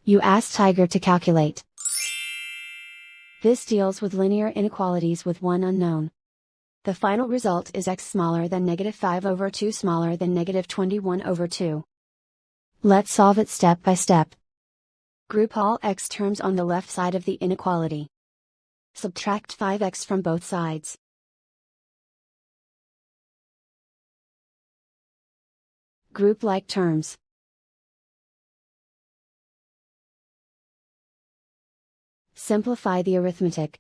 You ask Tiger to calculate. This deals with linear inequalities with one unknown. The final result is x smaller than -5/2 smaller than -21/2. Let's solve it step by step. Group all x terms on the left side of the inequality. Subtract 5x from both sides. Group like terms. Simplify the arithmetic.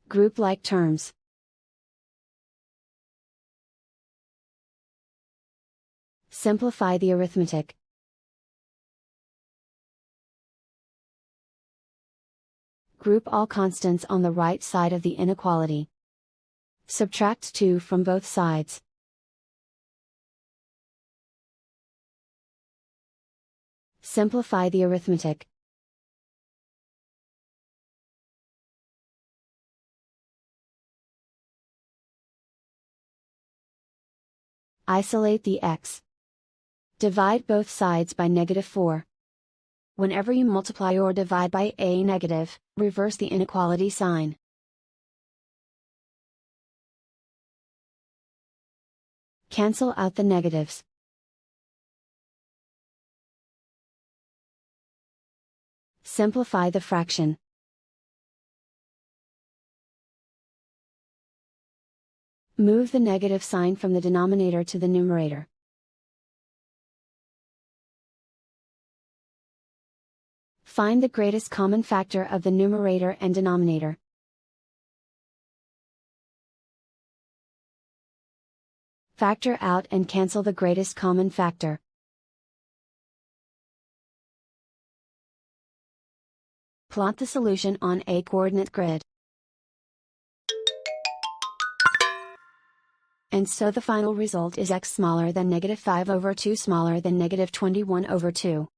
Group like terms. Simplify the arithmetic. Group all constants on the right side of the inequality. Subtract 2 from both sides. Simplify the arithmetic. Isolate the x. Divide both sides by -4. Whenever you multiply or divide by a negative, reverse the inequality sign. Cancel out the negatives. Simplify the fraction. Move the negative sign from the denominator to the numerator. Find the greatest common factor of the numerator and denominator. Factor out and cancel the greatest common factor. Plot the solution on a coordinate grid. And so the final result is x smaller than -5/2 smaller than -21/2.